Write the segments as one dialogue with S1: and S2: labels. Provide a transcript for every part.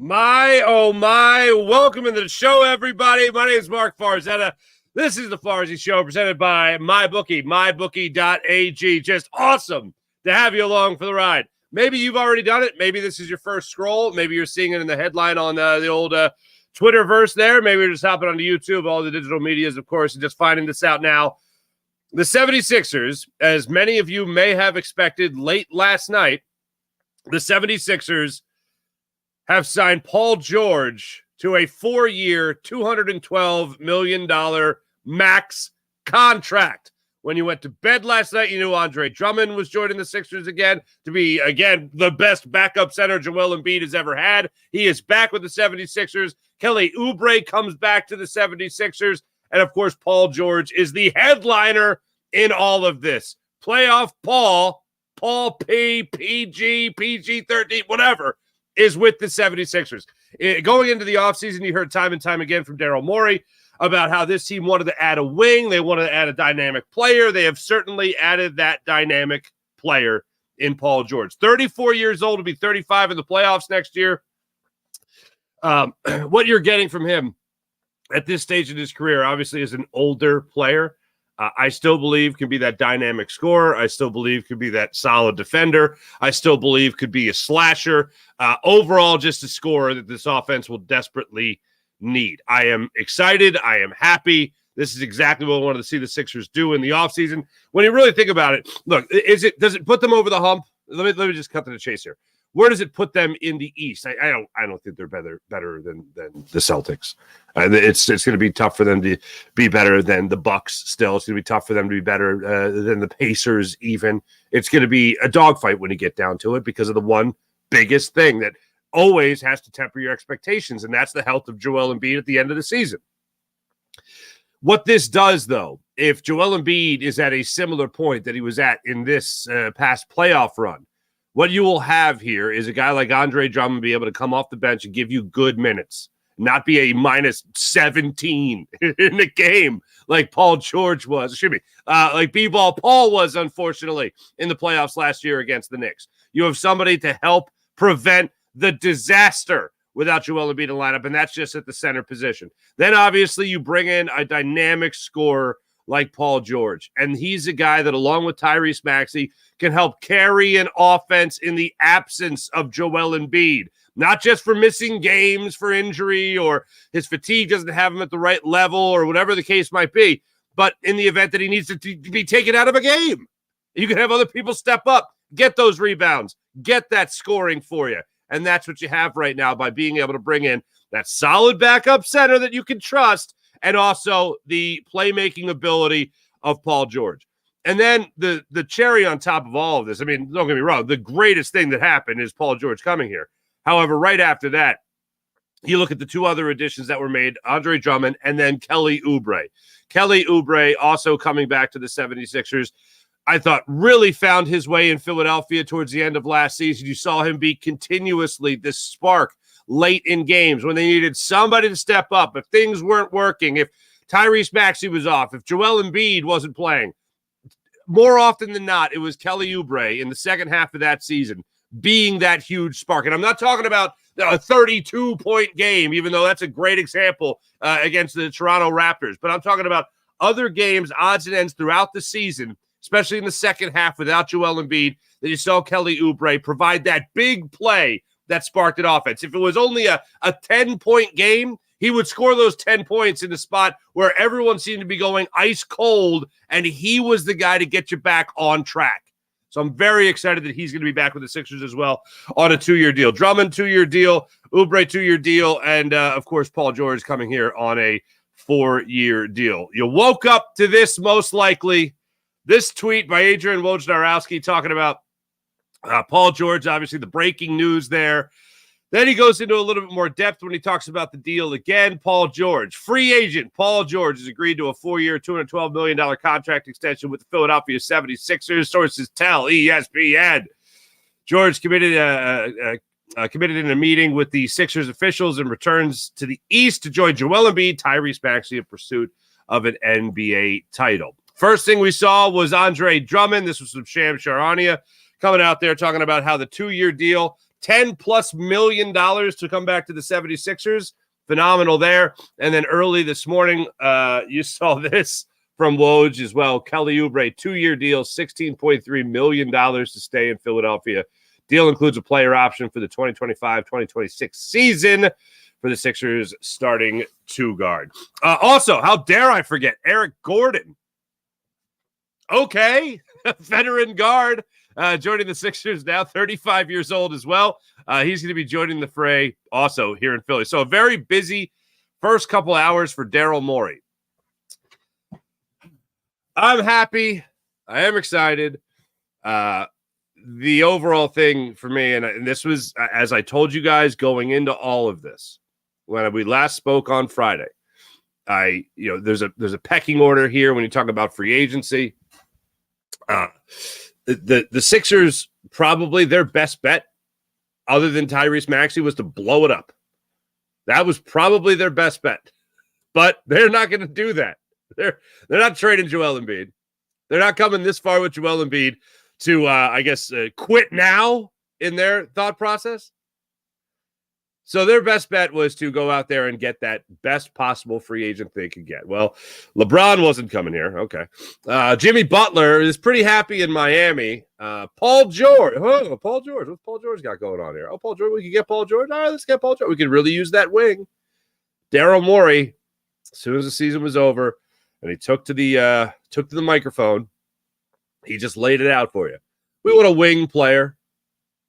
S1: My, oh my, welcome into the show, everybody. My name is Mark Farzetta. This is the Farzy Show presented by MyBookie, mybookie.ag. Just awesome to have you along for the ride. Maybe you've already done it. Maybe this is your first scroll. Maybe you're seeing it in the headline on the old Twitterverse there. Maybe you're just hopping onto YouTube, all the digital medias, of course, and just finding this out now. The 76ers, as many of you may have expected late last night, the 76ers have signed Paul George to a 4-year, $212 million max contract. When you went to bed last night, you knew Andre Drummond was joining the Sixers again to be, again, the best backup center Joel Embiid has ever had. He is back with the 76ers. Kelly Oubre comes back to the 76ers. And, of course, Paul George is the headliner in all of this. Playoff Paul P, PG, PG-13, whatever, is with the 76ers. Going into the offseason, you heard time and time again from Daryl Morey about how this team wanted to add a wing. They wanted to add a dynamic player. They have certainly added that dynamic player in Paul George. 34 years old, to be 35 in the playoffs next year. What you're getting from him at this stage in his career, obviously, is an older player. I still believe can be that dynamic scorer. I still believe could be that solid defender. I still believe could be a slasher. Overall, just a scorer that this offense will desperately need. I am excited. I am happy. This is exactly what I wanted to see the Sixers do in the offseason. When you really think about it, look, does it put them over the hump? Let me just cut to the chase here. Where does it put them in the East? I don't think they're better than the Celtics. It's going to be tough for them to be better than the Bucks. Still, it's going to be tough for them to be better than the Pacers. Even it's going to be a dogfight when you get down to it because of the one biggest thing that always has to temper your expectations, and that's the health of Joel Embiid at the end of the season. What this does, though, if Joel Embiid is at a similar point that he was at in this past playoff run, what you will have here is a guy like Andre Drummond be able to come off the bench and give you good minutes, not be a minus 17 in the game like Paul George was, like B-Ball Paul was, unfortunately, in the playoffs last year against the Knicks. You have somebody to help prevent the disaster without Joel Embiid in the lineup, and that's just at the center position. Then, obviously, you bring in a dynamic scorer like Paul George, and he's a guy that, along with Tyrese Maxey, can help carry an offense in the absence of Joel Embiid, not just for missing games for injury or his fatigue doesn't have him at the right level or whatever the case might be, but in the event that he needs to be taken out of a game. You can have other people step up, get those rebounds, get that scoring for you, and that's what you have right now by being able to bring in that solid backup center that you can trust and also the playmaking ability of Paul George. And then the cherry on top of all of this, I mean, don't get me wrong, the greatest thing that happened is Paul George coming here. However, right after that, you look at the two other additions that were made, Andre Drummond and then Kelly Oubre. Kelly Oubre also coming back to the 76ers, I thought really found his way in Philadelphia towards the end of last season. You saw him be continuously this spark late in games when they needed somebody to step up. If things weren't working, if Tyrese Maxey was off, if Joel Embiid wasn't playing, more often than not, it was Kelly Oubre in the second half of that season being that huge spark. And I'm not talking about a 32-point game, even though that's a great example against the Toronto Raptors. But I'm talking about other games, odds and ends throughout the season, especially in the second half without Joel Embiid, that you saw Kelly Oubre provide that big play that sparked an offense. If it was only a 10-point game, he would score those 10 points in the spot where everyone seemed to be going ice cold, and he was the guy to get you back on track. So I'm very excited that he's going to be back with the Sixers as well on a 2-year deal. Drummond, 2-year deal. Oubre, 2-year deal. And, of course, Paul George coming here on a 4-year deal. You woke up to this most likely. This tweet by Adrian Wojnarowski talking about Paul George, obviously the breaking news there. Then he goes into a little bit more depth when he talks about the deal again. Paul George, free agent. Paul George has agreed to a 4-year, $212 million contract extension with the Philadelphia 76ers. Sources tell ESPN. George committed in a meeting with the Sixers officials and returns to the East to join Joel Embiid, Tyrese Maxey in pursuit of an NBA title. First thing we saw was Andre Drummond. This was some Sham Charania coming out there talking about how the 2-year deal $10+ million to come back to the 76ers. Phenomenal there. And then early this morning, you saw this from Woj as well. Kelly Oubre, 2-year deal, $16.3 million to stay in Philadelphia. Deal includes a player option for the 2025-2026 season for the Sixers starting two guard. Also, how dare I forget, Eric Gordon. Okay, veteran guard joining the Sixers now, 35 years old as well. He's going to be joining the fray also here in Philly. So a very busy first couple hours for Daryl Morey. I'm happy. I am excited. The overall thing for me, and this was, as I told you guys going into all of this, when we last spoke on Friday, there's a pecking order here when you talk about free agency. The Sixers, probably their best bet, other than Tyrese Maxey, was to blow it up. That was probably their best bet. But they're not going to do that. They're not trading Joel Embiid. They're not coming this far with Joel Embiid to, quit now in their thought process. So their best bet was to go out there and get that best possible free agent they could get. Well, LeBron wasn't coming here. Okay. Jimmy Butler is pretty happy in Miami. Paul George. Oh, Paul George. What's Paul George got going on here? Oh, Paul George. We could get Paul George. All right, let's get Paul George. We could really use that wing. Daryl Morey, as soon as the season was over, and he took to the microphone, he just laid it out for you. We want a wing player.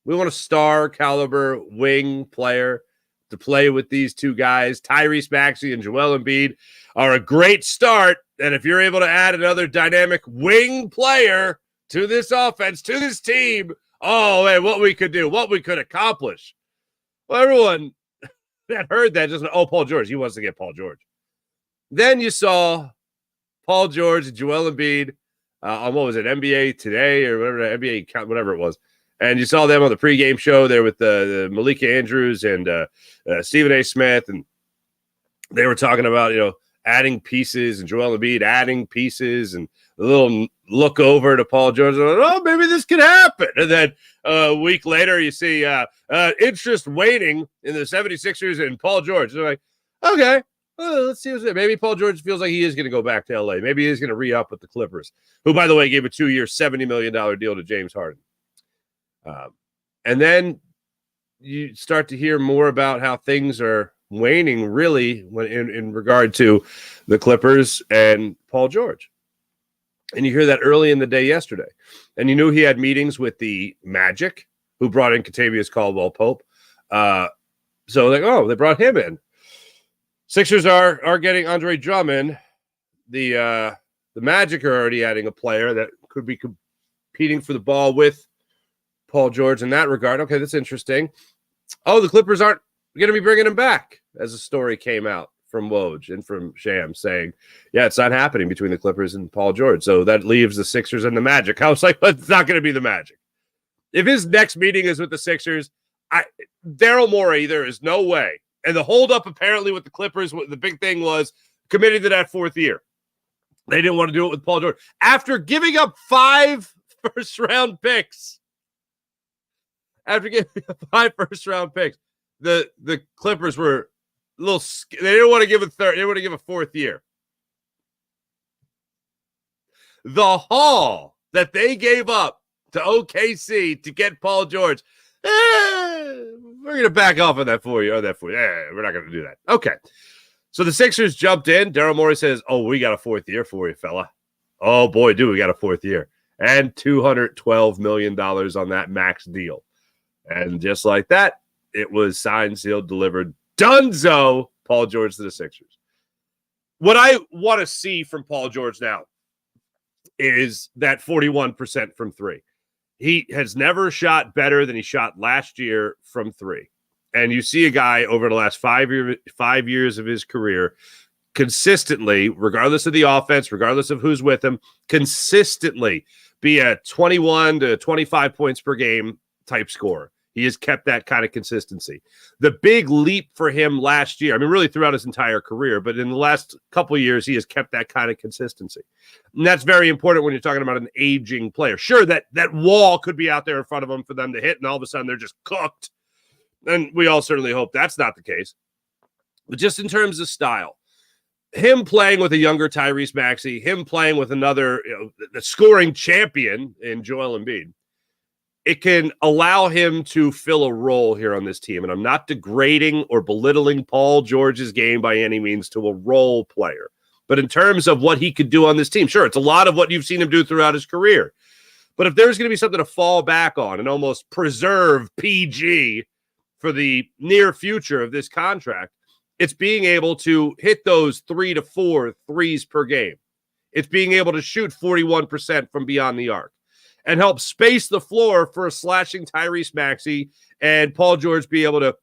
S1: We want a star caliber wing player to play with these two guys. Tyrese Maxey and Joel Embiid are a great start. And if you're able to add another dynamic wing player to this offense, to this team, oh, man, what we could do, what we could accomplish. Well, everyone that heard that just, Paul George, he wants to get Paul George. Then you saw Paul George and Joel Embiid on, what was it, NBA Today or whatever, NBA, whatever it was. And you saw them on the pregame show there with the Malika Andrews and Stephen A. Smith. And they were talking about, adding pieces and Joel Embiid adding pieces and a little look over to Paul George. And, oh, maybe this could happen. And then a week later, you see interest waning in the 76ers and Paul George. They're like, okay, let's see what's there. Maybe Paul George feels like he is going to go back to L.A. Maybe he is going to re-up with the Clippers, who, by the way, gave a 2-year, $70 million deal to James Harden. And then you start to hear more about how things are waning, really, when in regard to the Clippers and Paul George. And you hear that early in the day yesterday. And you knew he had meetings with the Magic, who brought in Kentavious Caldwell-Pope. So they brought him in. Sixers are getting Andre Drummond. The Magic are already adding a player that could be competing for the ball with Paul George in that regard. Okay, that's interesting. Oh, the Clippers aren't going to be bringing him back, as a story came out from Woj and from Sham saying, yeah, it's not happening between the Clippers and Paul George. So that leaves the Sixers and the Magic. I was like, but it's not going to be the Magic. If his next meeting is with the Sixers, Daryl Morey, there is no way. And the holdup apparently with the Clippers, the big thing was committing to that 4th year. They didn't want to do it with Paul George. After giving up 5 first-round picks, after giving 5 first-round picks, the Clippers were a little. They didn't want to give a third. They didn't want to give a 4th year. The haul that they gave up to OKC to get Paul George, we're going to back off on that 4 year. We're not going to do that. Okay. So the Sixers jumped in. Daryl Morey says, "Oh, we got a 4th year for you, fella. Oh boy, do we got a 4th year and $212 million on that max deal." And just like that, it was signed, sealed, delivered. Dunzo, Paul George to the Sixers. What I want to see from Paul George now is that 41% from 3. He has never shot better than he shot last year from 3. And you see a guy over the last 5 years of his career consistently, regardless of the offense, regardless of who's with him, consistently be a 21 to 25 points per game type scorer. He has kept that kind of consistency. The big leap for him last year, I mean, really throughout his entire career, but in the last couple of years, he has kept that kind of consistency. And that's very important when you're talking about an aging player. Sure, that wall could be out there in front of them for them to hit, and all of a sudden they're just cooked. And we all certainly hope that's not the case. But just in terms of style, him playing with a younger Tyrese Maxey, him playing with another the scoring champion in Joel Embiid, it can allow him to fill a role here on this team. And I'm not degrading or belittling Paul George's game by any means to a role player. But in terms of what he could do on this team, sure, it's a lot of what you've seen him do throughout his career. But if there's going to be something to fall back on and almost preserve PG for the near future of this contract, it's being able to hit those 3 to 4 threes per game. It's being able to shoot 41% from beyond the arc and help space the floor for a slashing Tyrese Maxey and Paul George be able to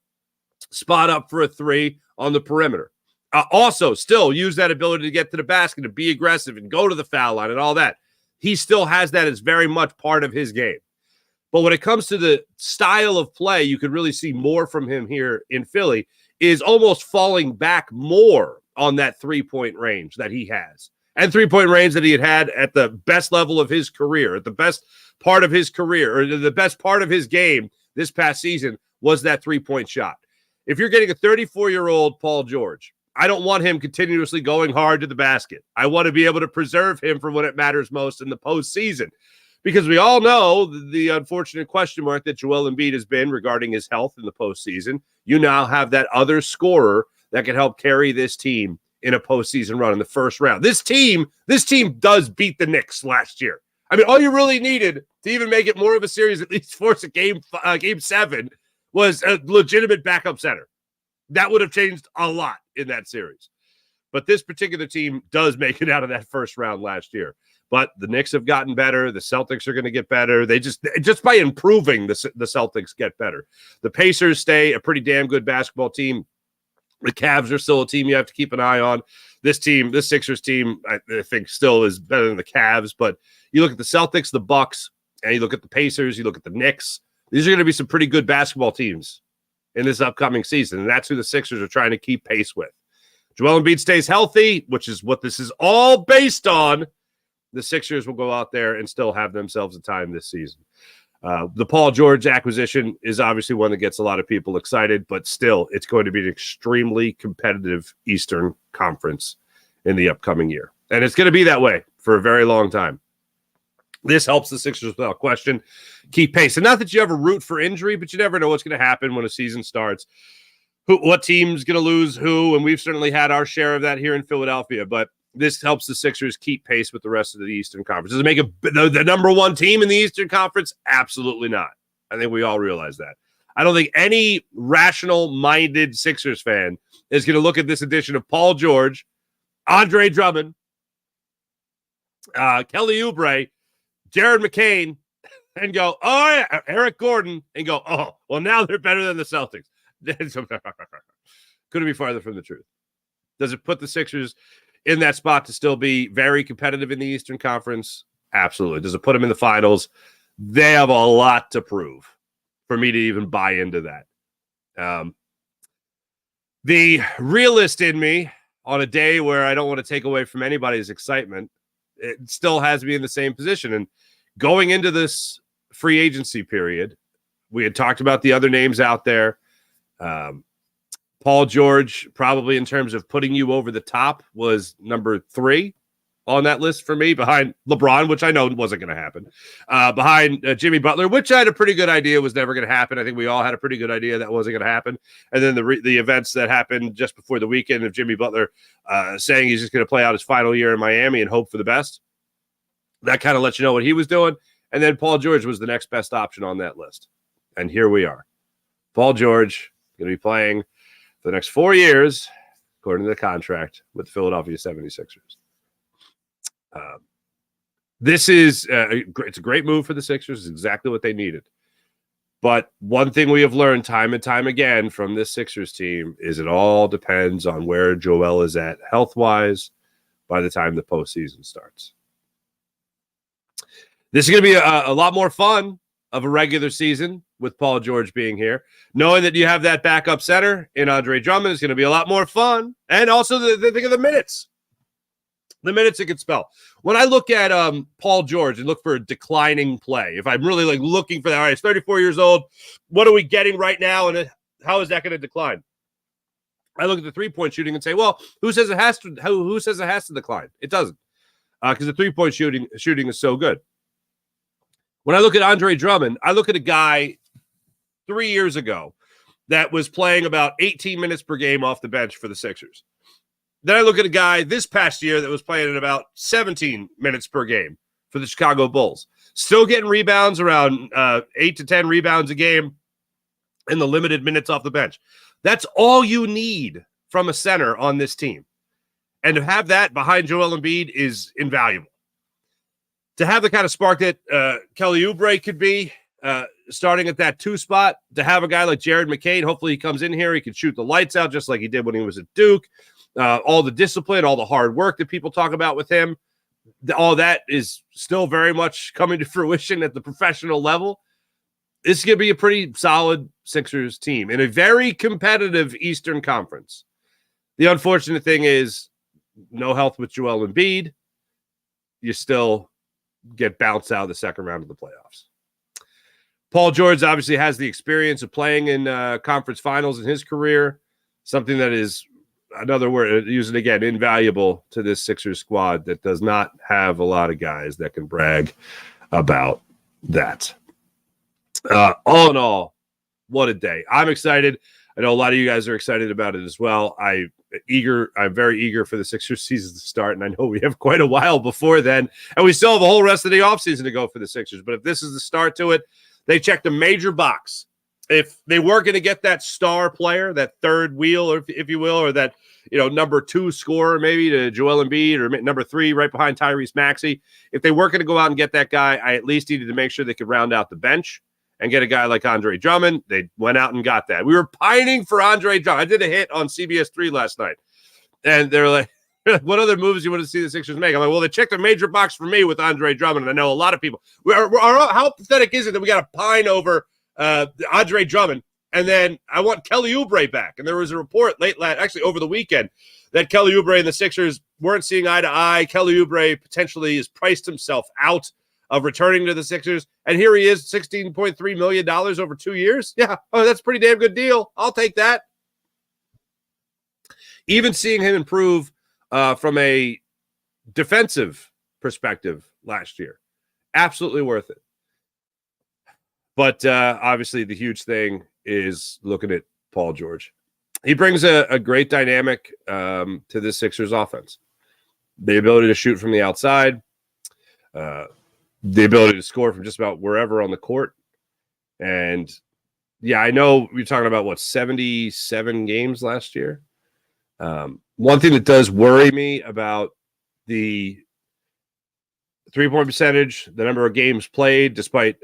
S1: spot up for a three on the perimeter. Also, still use that ability to get to the basket, to be aggressive and go to the foul line and all that. He still has that as very much part of his game. But when it comes to the style of play, you could really see more from him here in Philly, is almost falling back more on that three-point range that he has. And three-point range that he had at the best level of his career, at the best part of his career, or the best part of his game this past season was that three-point shot. If you're getting a 34-year-old Paul George, I don't want him continuously going hard to the basket. I want to be able to preserve him for when it matters most in the postseason. Because we all know the unfortunate question mark that Joel Embiid has been regarding his health in the postseason. You now have that other scorer that can help carry this team in a postseason run in the first round. This team does beat the Knicks last year. I mean, all you really needed to even make it more of a series, at least force a game 7, was a legitimate backup center. That would have changed a lot in that series. But this particular team does make it out of that first round last year. But the Knicks have gotten better. The Celtics are going to get better. They just by improving, the Celtics get better. The Pacers stay a pretty damn good basketball team. The Cavs are still a team you have to keep an eye on. This Sixers team, I think still is better than the Cavs. But you look at the Celtics, the Bucks, and you look at the Pacers, you look at the Knicks. These are going to be some pretty good basketball teams in this upcoming season. And that's who the Sixers are trying to keep pace with. Joel Embiid stays healthy, which is what this is all based on. The Sixers will go out there and still have themselves a time this season. The Paul George acquisition is obviously one that gets a lot of people excited, but still, it's going to be an extremely competitive Eastern Conference in the upcoming year. And it's going to be that way for a very long time. This helps the Sixers, without question, keep pace. And not that you ever root for injury, but you never know what's going to happen when a season starts. What team's going to lose who, and we've certainly had our share of that here in Philadelphia, but this helps the Sixers keep pace with the rest of the Eastern Conference. Does it make the number one team in the Eastern Conference? Absolutely not. I think we all realize that. I don't think any rational-minded Sixers fan is going to look at this edition of Paul George, Andre Drummond, Kelly Oubre, Jared McCain, and go, oh, yeah, Eric Gordon, and go, oh, well, now they're better than the Celtics. Couldn't be farther from the truth. Does it put the Sixers in that spot to still be very competitive in the Eastern Conference? Absolutely. Does it put them in the finals? They have a lot to prove for me to even buy into that. The realist in me, on a day where I don't want to take away from anybody's excitement, it still has me in the same position. And going into this free agency period, we had talked about the other names out there. Paul George, probably in terms of putting you over the top, was number 3 on that list for me, behind LeBron, which I know wasn't going to happen, behind Jimmy Butler, which I had a pretty good idea was never going to happen. I think we all had a pretty good idea that wasn't going to happen. And then the events that happened just before the weekend of Jimmy Butler saying he's just going to play out his final year in Miami and hope for the best, that kind of lets you know what he was doing. And then Paul George was the next best option on that list. And here we are. Paul George going to be playing for the next 4 years, according to the contract, with the Philadelphia 76ers. This is it's a great move for the Sixers. It's exactly what they needed. But one thing we have learned time and time again from this Sixers team is it all depends on where Joel is at health-wise by the time the postseason starts. This is going to be a lot more fun of a regular season with Paul George being here. Knowing that you have that backup center in Andre Drummond is going to be a lot more fun. And also the thing of the minutes. The minutes it could spell. When I look at Paul George and look for a declining play, if I'm really looking for that, all right, he's 34 years old. What are we getting right now? And how is that going to decline? I look at the three-point shooting and say, well, who says it has to decline? It doesn't, because the three-point shooting is so good. When I look at Andre Drummond, I look at a guy 3 years ago that was playing about 18 minutes per game off the bench for the Sixers. Then I look at a guy this past year that was playing at about 17 minutes per game for the Chicago Bulls. Still getting rebounds, around 8 to 10 rebounds a game in the limited minutes off the bench. That's all you need from a center on this team. And to have that behind Joel Embiid is invaluable. To have the kind of spark that Kelly Oubre could be, starting at that 2 spot, to have a guy like Jared McCain, hopefully he comes in here, he can shoot the lights out just like he did when he was at Duke. All the discipline, all the hard work that people talk about with him, all that is still very much coming to fruition at the professional level. This is going to be a pretty solid Sixers team in a very competitive Eastern Conference. The unfortunate thing is no health with Joel Embiid. You still get bounced out of the second round of the playoffs. Paul George obviously has the experience of playing in conference finals in his career, something that is, another word, use it again, invaluable to this Sixers squad that does not have a lot of guys that can brag about that. All in all, what a day. I'm excited. I know a lot of you guys are excited about it as well. I'm very eager for the Sixers season to start, and I know we have quite a while before then, and we still have a whole rest of the offseason to go for the Sixers. But if this is the start to it, they checked a major box. If they were going to get that star player, that third wheel, or if you will, or that number 2 scorer maybe to Joel Embiid, or number 3 right behind Tyrese Maxey, if they were going to go out and get that guy, I at least needed to make sure they could round out the bench and get a guy like Andre Drummond. They went out and got that. We were pining for Andre Drummond. I did a hit on CBS 3 last night, and they're like, what other moves you want to see the Sixers make? I'm like, well, they checked a major box for me with Andre Drummond, and I know a lot of people. How pathetic is it that we got to pine over Andre Drummond, and then I want Kelly Oubre back? And there was a report actually over the weekend, that Kelly Oubre and the Sixers weren't seeing eye to eye. Kelly Oubre potentially has priced himself out of returning to the Sixers, and here he is, $16.3 million over 2 years. Yeah, that's a pretty damn good deal. I'll take that. Even seeing him improve from a defensive perspective last year, absolutely worth it. But obviously the huge thing is looking at Paul George. He brings a great dynamic to the Sixers offense. The ability to shoot from the outside, the ability to score from just about wherever on the court. And yeah, I know you're talking about 77 games last year. One thing that does worry me about the three-point percentage, the number of games played, despite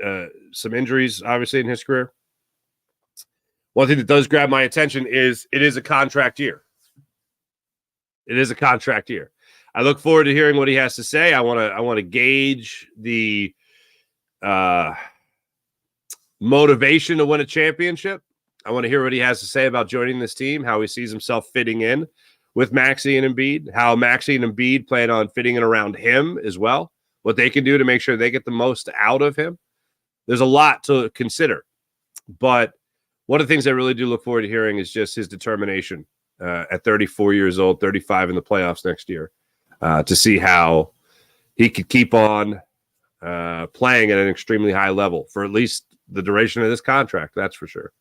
S1: some injuries, obviously, in his career. One thing that does grab my attention is it is a contract year. It is a contract year. I look forward to hearing what he has to say. I want to gauge the motivation to win a championship. I want to hear what he has to say about joining this team, how he sees himself fitting in with Maxey and Embiid, how Maxey and Embiid plan on fitting in around him as well, what they can do to make sure they get the most out of him. There's a lot to consider. But one of the things I really do look forward to hearing is just his determination at 34 years old, 35 in the playoffs next year, to see how he could keep on playing at an extremely high level for at least the duration of this contract. That's for sure.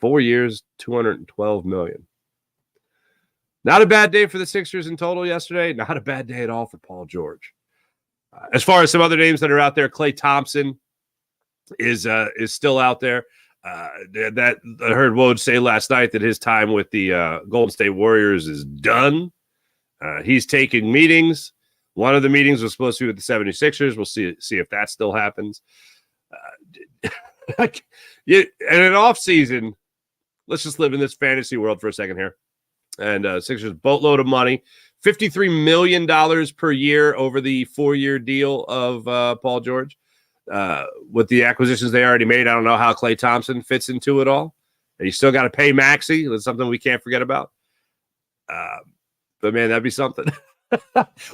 S1: 4 years, $212 million. Not a bad day for the Sixers in total yesterday. Not a bad day at all for Paul George. As far as some other names that are out there, Klay Thompson is still out there. That I heard Woj say last night that his time with the Golden State Warriors is done. He's taking meetings. One of the meetings was supposed to be with the 76ers. We'll see if that still happens. And an offseason, let's just live in this fantasy world for a second here. And Sixers boatload of money, $53 million per year over the 4-year deal of Paul George. With the acquisitions they already made, I don't know how Klay Thompson fits into it all. And you still got to pay Maxey. That's something we can't forget about. But, man, that'd be something.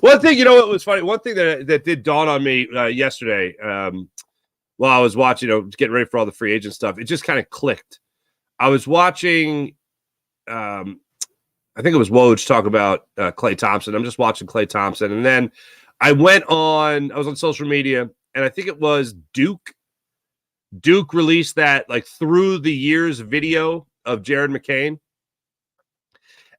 S1: One thing, it was funny. One thing that did dawn on me yesterday while I was watching, getting ready for all the free agent stuff, it just kind of clicked. I was watching, I think it was Woj talk about Klay Thompson. I'm just watching Klay Thompson. And then I was on social media, and I think it was Duke. Duke released that like through the years video of Jared McCain.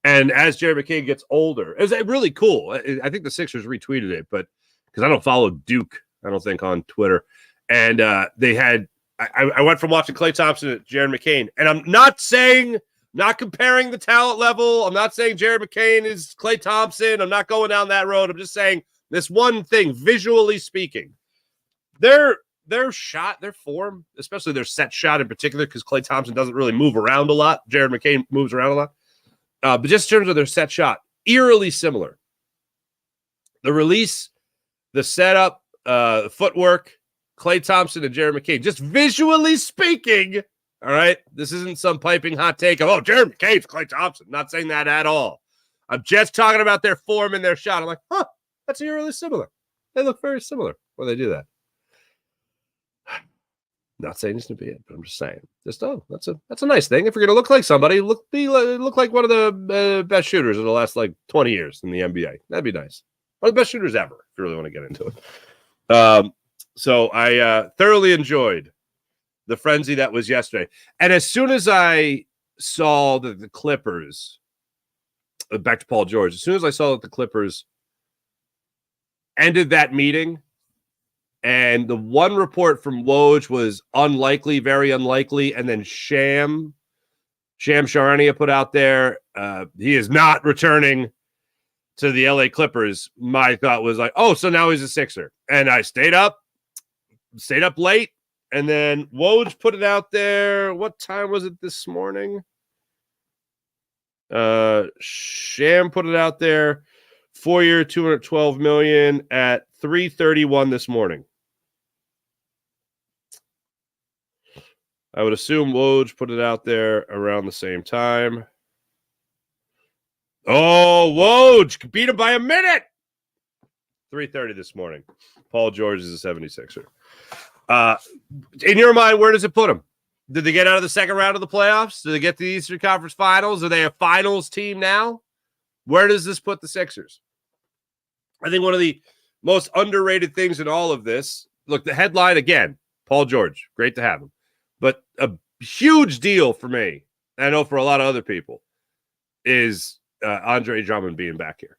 S1: And as Jared McCain gets older, it was really cool. I think the Sixers retweeted it, but because I don't follow Duke, I don't think, on Twitter. And they had, I went from watching Klay Thompson to Jared McCain. And I'm not comparing the talent level. I'm not saying Jared McCain is Klay Thompson. I'm not going down that road. I'm just saying this one thing, visually speaking. Their shot, their form, especially their set shot in particular, because Klay Thompson doesn't really move around a lot. Jared McCain moves around a lot. But just in terms of their set shot, eerily similar. The release, the setup, the footwork, Klay Thompson and Jared McCain, just visually speaking, all right? This isn't some piping hot take of, Jared McCain's Klay Thompson. Not saying that at all. I'm just talking about their form and their shot. I'm like, that's eerily similar. They look very similar when they do that. Not saying it's going to be it, but I'm just saying. That's a nice thing. If you're going to look like somebody, look like one of the best shooters of the last 20 years in the NBA. That'd be nice. One of the best shooters ever, if you really want to get into it. So I thoroughly enjoyed the frenzy that was yesterday. And as soon as I saw that the Clippers, back to Paul George, as soon as I saw that the Clippers ended that meeting, and the one report from Woj was unlikely, very unlikely. And then Sham Charania put out there, he is not returning to the LA Clippers. My thought was like, so now he's a Sixer. And I stayed up late. And then Woj put it out there. What time was it this morning? Sham put it out there. 4-year, $212 million at 3:31 this morning. I would assume Woj put it out there around the same time. Woj beat him by a minute. 3:30 this morning. Paul George is a 76er. In your mind, where does it put him? Did they get out of the second round of the playoffs? Did they get to the Eastern Conference Finals? Are they a finals team now? Where does this put the Sixers? I think one of the most underrated things in all of this, look, the headline again, Paul George, great to have him. But a huge deal for me, I know for a lot of other people, is Andre Drummond being back here.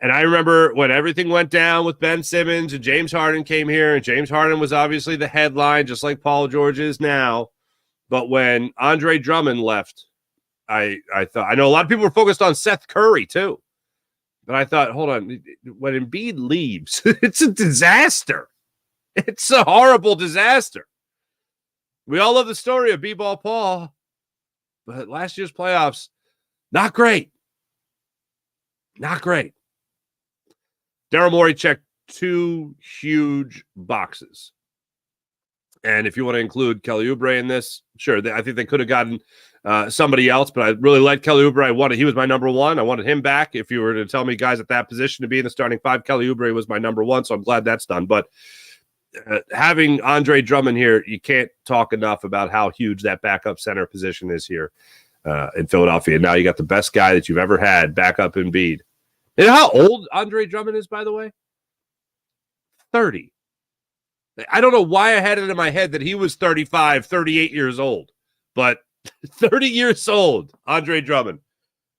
S1: And I remember when everything went down with Ben Simmons and James Harden came here, and James Harden was obviously the headline, just like Paul George is now. But when Andre Drummond left, I thought, I know a lot of people were focused on Seth Curry too. But I thought, hold on, when Embiid leaves, it's a disaster. It's a horrible disaster. We all love the story of B-Ball Paul, but last year's playoffs, not great. Not great. Daryl Morey checked 2 huge boxes. And if you want to include Kelly Oubre in this, sure. I think they could have gotten somebody else, but I really liked Kelly Oubre. He was my number 1. I wanted him back. If you were to tell me guys at that position to be in the starting 5, Kelly Oubre was my number 1, so I'm glad that's done. But having Andre Drummond here, you can't talk enough about how huge that backup center position is here in Philadelphia. Now you got the best guy that you've ever had back up Embiid. You know how old Andre Drummond is, by the way? 30. I don't know why I had it in my head that he was 35, 38 years old, but 30 years old, Andre Drummond,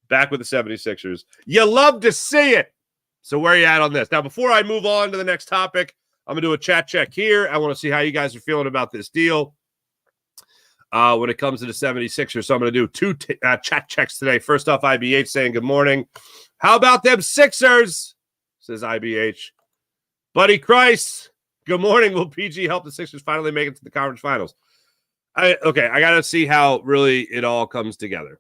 S1: back with the 76ers. You love to see it. So where are you at on this? Now, before I move on to the next topic, I'm going to do a chat check here. I want to see how you guys are feeling about this deal when it comes to the 76ers. So I'm going to do 2 chat checks today. First off, IBH saying good morning. How about them Sixers? Says IBH. Buddy Christ, good morning. Will PG help the Sixers finally make it to the conference finals? I got to see how really it all comes together.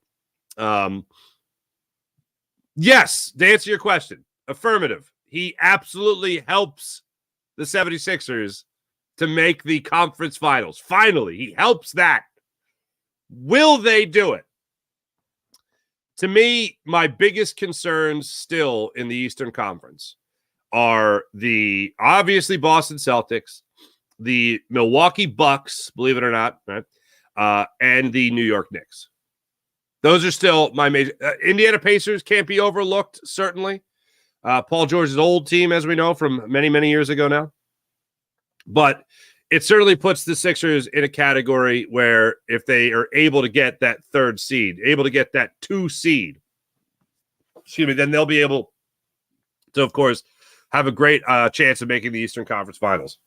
S1: Yes, to answer your question, affirmative. He absolutely helps the 76ers to make the conference finals. Finally, he helps that. Will they do it? To me, my biggest concerns still in the Eastern Conference are the obviously Boston Celtics, the Milwaukee Bucks, believe it or not, right? and the New York Knicks. Those are still my major. Indiana Pacers can't be overlooked, certainly. Paul George's old team, as we know, from many, many years ago now. But it certainly puts the Sixers in a category where if they are able to get that 3rd seed, able to get that 2 seed, then they'll be able to, of course, have a great chance of making the Eastern Conference Finals.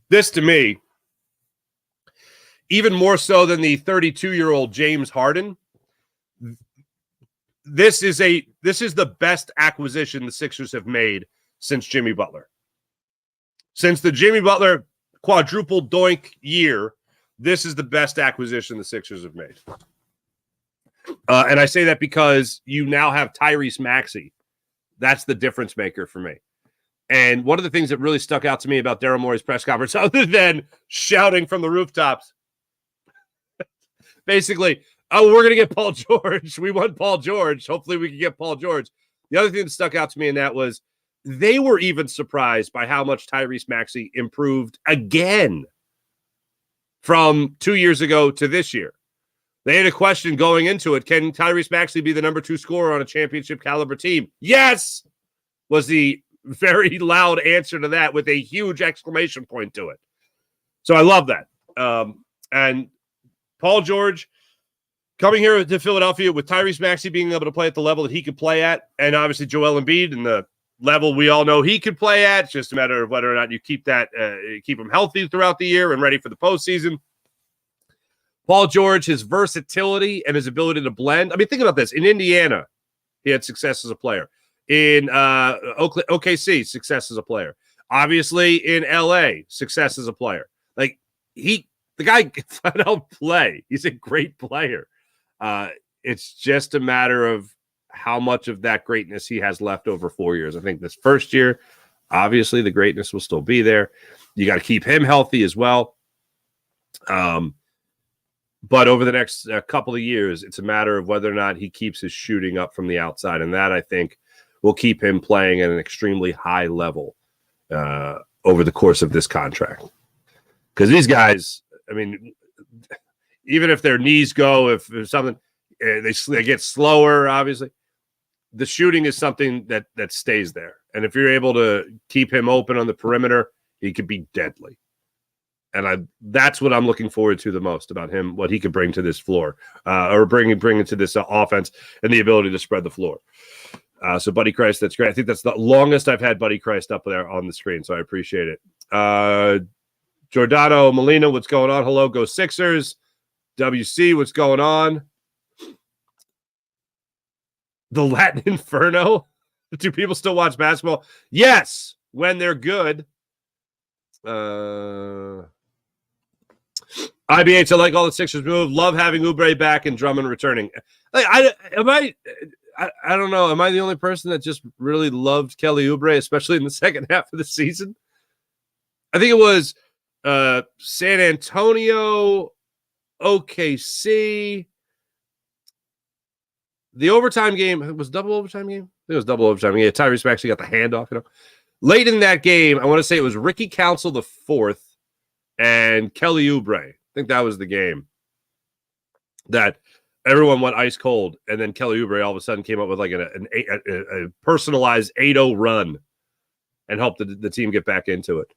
S1: This, to me, even more so than the 32-year-old James Harden, this is the best acquisition the Sixers have made since Jimmy Butler. Since the Jimmy Butler quadruple doink year, this is the best acquisition the Sixers have made. And I say that because you now have Tyrese Maxey. That's the difference maker for me. And one of the things that really stuck out to me about Daryl Morey's press conference, other than shouting from the rooftops, basically, oh, we're going to get Paul George. We want Paul George. Hopefully we can get Paul George. The other thing that stuck out to me in that was they were even surprised by how much Tyrese Maxey improved again from 2 years ago to this year. They had a question going into it. Can Tyrese Maxey be the number 2 scorer on a championship caliber team? Yes, was the very loud answer to that with a huge exclamation point to it. So I love that. And Paul George coming here to Philadelphia with Tyrese Maxey being able to play at the level that he could play at, and obviously Joel Embiid and the level we all know he could play at. It's just a matter of whether or not you keep him healthy throughout the year and ready for the postseason. Paul George, his versatility and his ability to blend. I mean, think about this. In Indiana, he had success as a player. In OKC, success as a player. Obviously, in LA, success as a player. Like, the guy can flat out play. He's a great player. It's just a matter of how much of that greatness he has left over 4 years. I think this first year, obviously, the greatness will still be there. You got to keep him healthy as well. But over the next couple of years, it's a matter of whether or not he keeps his shooting up from the outside. And that, I think, will keep him playing at an extremely high level over the course of this contract. Because these guys, I mean, even if their knees go, if there's something, they get slower, obviously. The shooting is something that stays there. And if you're able to keep him open on the perimeter, he could be deadly. And that's what I'm looking forward to the most about him, what he could bring to this floor, or bring to this offense, and the ability to spread the floor. So Buddy Christ, that's great. I think that's the longest I've had Buddy Christ up there on the screen, so I appreciate it. Giordano Molina, what's going on? Hello, go Sixers. WC, what's going on? The Latin Inferno. Do people still watch basketball? Yes, when they're good. IBH, I like all the Sixers move. Love having Oubre back and Drummond returning. I don't know. Am I the only person that just really loved Kelly Oubre, especially in the second half of the season? I think it was San Antonio, OKC. The overtime game, it was double overtime game? I think it was double overtime. Yeah, Tyrese Maxey got the handoff. Late in that game, I want to say it was Ricky Council the fourth and Kelly Oubre. I think that was the game that everyone went ice cold, and then Kelly Oubre all of a sudden came up with like a personalized 8-0 run and helped the team get back into it.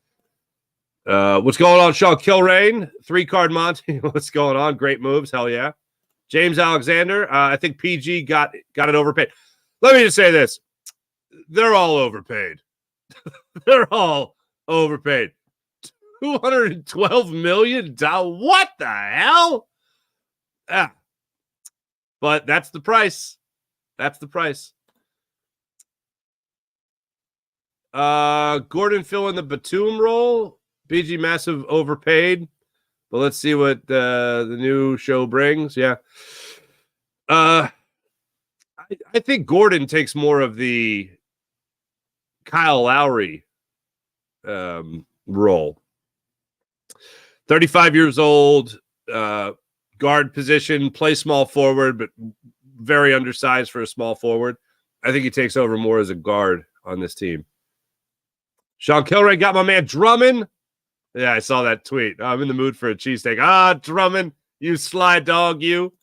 S1: What's going on, Sean Kilrain? 3-card Monty. What's going on? Great moves. Hell yeah. James Alexander. I think PG got it overpaid. Let me just say this. They're all overpaid. They're all overpaid. $212 million. What the hell? But that's the price. That's the price. Gordon filling the Batum role. BG massive overpaid. But let's see what the new show brings. Yeah. I think Gordon takes more of the Kyle Lowry role. 35 years old, guard position, play small forward, but very undersized for a small forward. I think he takes over more as a guard on this team. Sean Kilray got my man Drummond. Yeah, I saw that tweet. I'm in the mood for a cheesesteak. Ah, Drummond, you sly dog, you.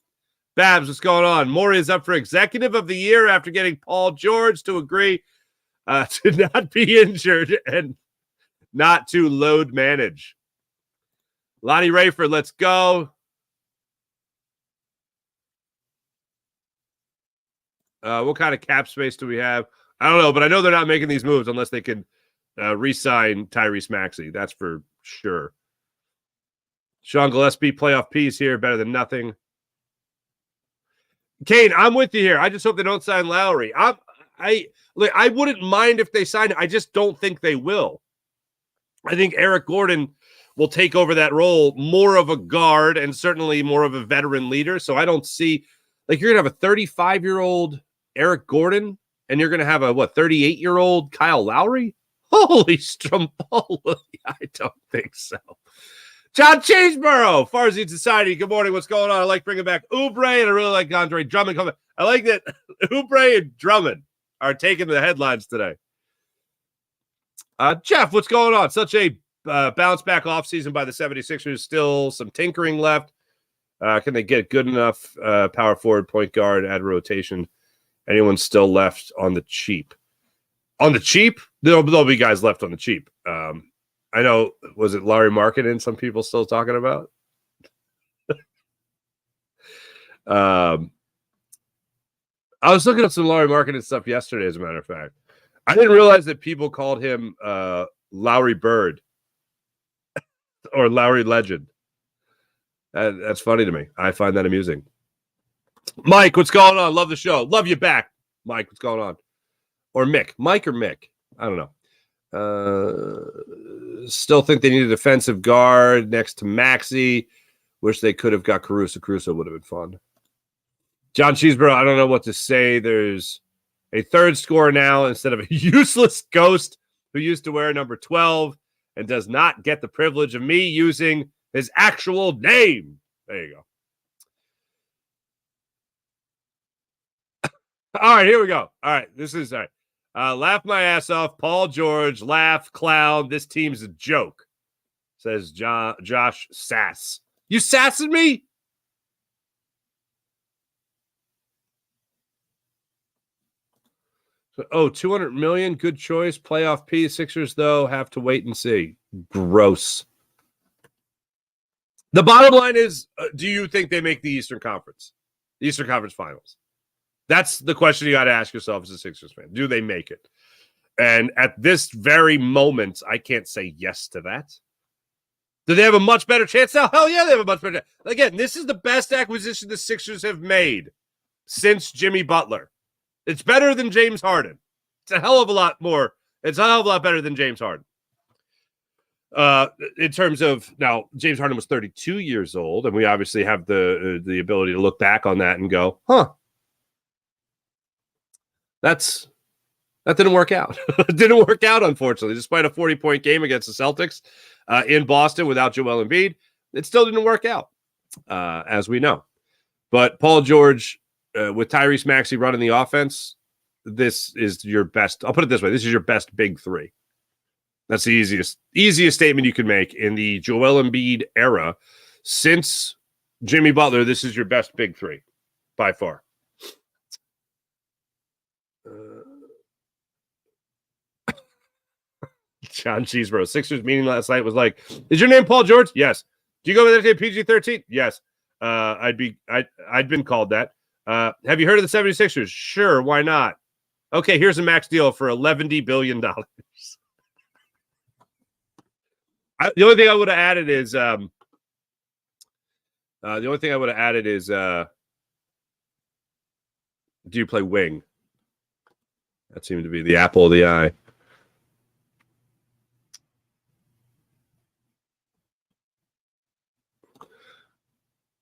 S1: Babs, what's going on? Morey is up for Executive of the Year after getting Paul George to agree to not be injured and not to load manage. Lonnie Rayford, let's go. What kind of cap space do we have? I don't know, but I know they're not making these moves unless they can re-sign Tyrese Maxey. That's for sure. Sean Gillespie, playoff piece here, better than nothing. Kane, I'm with you here. I just hope they don't sign Lowry. I wouldn't mind if they sign it. I just don't think they will. I think Eric Gordon will take over that role, more of a guard and certainly more of a veteran leader. So I don't see, like, you're going to have a 35-year-old Eric Gordon and you're going to have a, 38-year-old Kyle Lowry? Holy Stromboli. I don't think so. John Chaseborough, Farzine Society. Good morning. What's going on? I like bringing back Oubre, and I really like Andre Drummond coming. I like that Oubre and Drummond are taking the headlines today. Jeff, what's going on? Such a bounce back offseason by the 76ers. Still some tinkering left. Can they get good enough power forward, point guard, add rotation? Anyone still left on the cheap? On the cheap? There'll be guys left on the cheap. I know, was it Larry Markkinen some people still talking about? I was looking at some Larry Markkinen stuff yesterday, as a matter of fact. I didn't realize that people called him Lowry Bird or Lowry Legend. That's funny to me. I find that amusing. Mike, what's going on? Love the show. Love you back. Mike, what's going on? Or Mick. Mike or Mick? I don't know. Still think they need a defensive guard next to Maxey. Wish they could have got Caruso. Caruso would have been fun. John Cheeseborough, I don't know what to say. There's a third scorer now instead of a useless ghost who used to wear number 12 and does not get the privilege of me using his actual name. There you go. All right, here we go. All right, this is all right. Laugh my ass off. Paul George, laugh, clown. This team's a joke, says Josh Sass. You sassing me? Oh, $200 million. Good choice. Playoff P. Sixers, though, have to wait and see. Gross. The bottom line is, do you think they make the Eastern Conference? The Eastern Conference Finals? That's the question you got to ask yourself as a Sixers fan. Do they make it? And at this very moment, I can't say yes to that. Do they have a much better chance now? Hell yeah, they have a much better chance. Again, this is the best acquisition the Sixers have made since Jimmy Butler. It's better than James Harden. It's a hell of a lot more. It's a hell of a lot better than James Harden. In terms of, now, James Harden was 32 years old, and we obviously have the ability to look back on that and go, that didn't work out. It didn't work out, unfortunately. Despite a 40-point game against the Celtics in Boston without Joel Embiid, it still didn't work out, as we know. But Paul George, with Tyrese Maxey running the offense, this is your best. I'll put it this way. This is your best big three. That's the easiest statement you can make in the Joel Embiid era. Since Jimmy Butler, this is your best big three by far. John Cheeseborough. Sixers meeting last night was like, is your name Paul George? Yes. Do you go with that PG-13? Yes. I'd been called that. Have you heard of the 76ers? Sure, why not? Okay, here's a max deal for $11 billion. The only thing I would have added is do you play wing? That seemed to be the apple of the eye.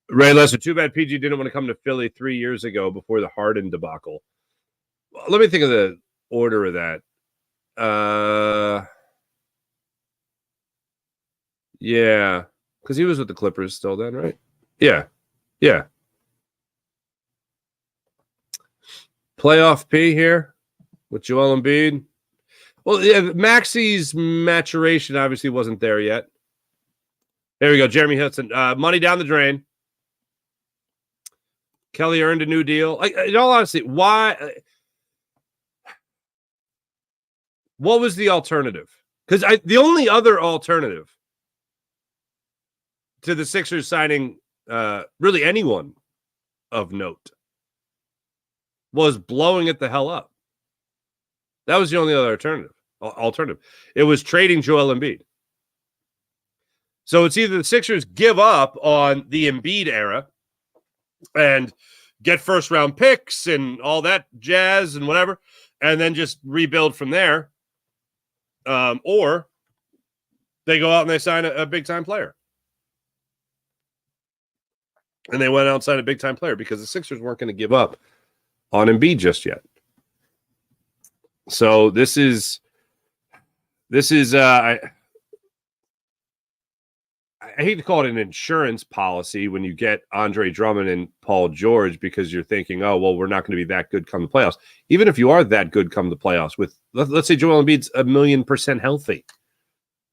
S1: Ray Lesser, too bad PG didn't want to come to Philly 3 years ago before the Harden debacle. Let me think of the order of that. Yeah, because he was with the Clippers still then, right? Yeah. Playoff P here with Joel Embiid. Well, yeah, Maxey's maturation obviously wasn't there yet. There we go. Jeremy Hudson. Money down the drain. Kelly earned a new deal. In all honesty, why? What was the alternative? Because the only other alternative to the Sixers signing really anyone of note was blowing it the hell up. That was the only other alternative. It was trading Joel Embiid. So it's either the Sixers give up on the Embiid era and get first-round picks and all that jazz and whatever, and then just rebuild from there, or they go out and they sign a big-time player. And they went out and signed a big-time player because the Sixers weren't going to give up on Embiid just yet. So this is I hate to call it an insurance policy when you get Andre Drummond and Paul George, because you're thinking, oh, well, we're not going to be that good come the playoffs. Even if you are that good come the playoffs, with let's say Joel Embiid's 1,000,000% healthy.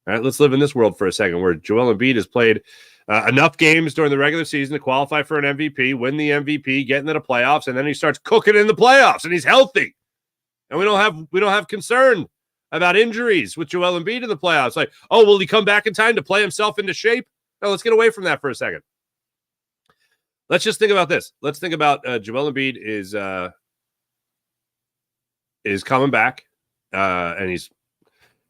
S1: All right, let's live in this world for a second where Joel Embiid has played enough games during the regular season to qualify for an MVP, win the MVP, get into the playoffs, and then he starts cooking in the playoffs, and he's healthy. And we don't have concern about injuries with Joel Embiid in the playoffs. Like, oh, will he come back in time to play himself into shape? No, let's get away from that for a second. Let's just think about this. Let's think about Joel Embiid is coming back, and he's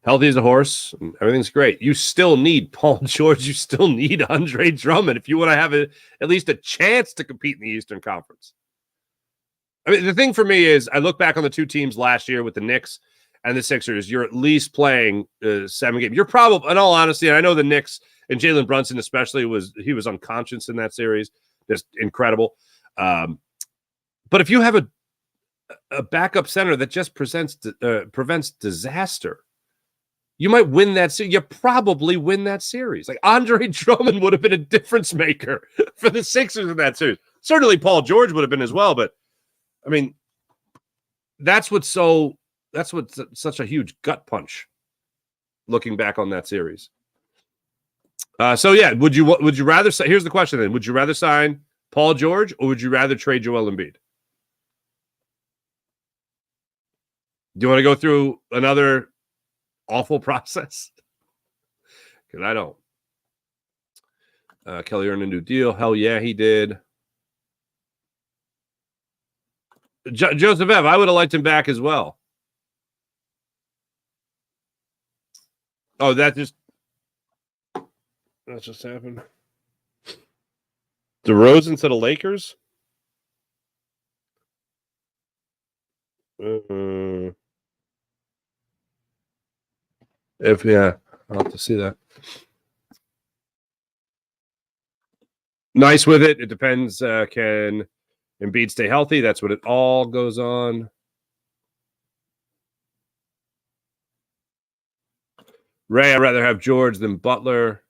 S1: healthy as a horse, and everything's great. You still need Paul George. You still need Andre Drummond if you want to have at least a chance to compete in the Eastern Conference. I mean, the thing for me is I look back on the two teams last year with the Knicks and the Sixers. You're at least playing 7 games. You're probably, in all honesty, and I know the Knicks and Jalen Brunson especially was unconscious in that series. Just incredible. But if you have a backup center that just prevents disaster, you might win that series. You probably win that series. Like Andre Drummond would have been a difference maker for the Sixers in that series. Certainly Paul George would have been as well, but I mean, that's what's such a huge gut punch looking back on that series. So yeah, would you rather say, here's the question then, would you rather sign Paul George or would you rather trade Joel Embiid? Do you want to go through another awful process? Because I don't. Kelly earned a new deal. Hell yeah, he did. Joseph F., I would have liked him back as well. Oh, that just happened. DeRozan to the Lakers? I'll have to see that. Nice with it. It depends. Can Embiid stay healthy? That's what it all goes on. Ray, I'd rather have George than Butler.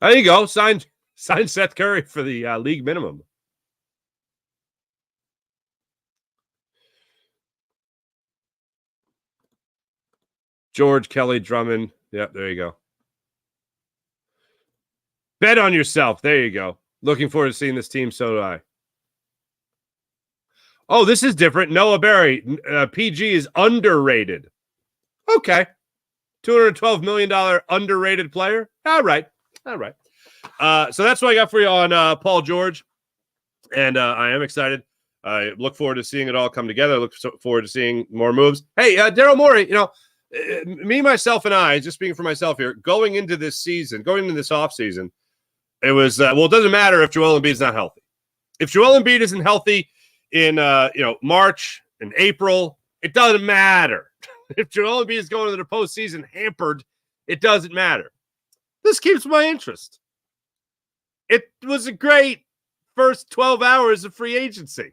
S1: There you go. Sign Seth Curry for the league minimum. George, Kelly, Drummond. Yep, there you go. Bet on yourself. There you go. Looking forward to seeing this team. So do I. Oh, this is different. Noah Berry. PG is underrated. Okay. $212 million underrated player. All right. So that's what I got for you on Paul George. And I am excited. I look forward to seeing it all come together. I look forward to seeing more moves. Hey, Daryl Morey, me, myself, and I, just speaking for myself here, going into this offseason, it was, it doesn't matter if Joel Embiid's not healthy. If Joel Embiid isn't healthy in, March and April, it doesn't matter. If Joel Embiid is going to the postseason hampered, it doesn't matter. This keeps my interest. It was a great first 12 hours of free agency.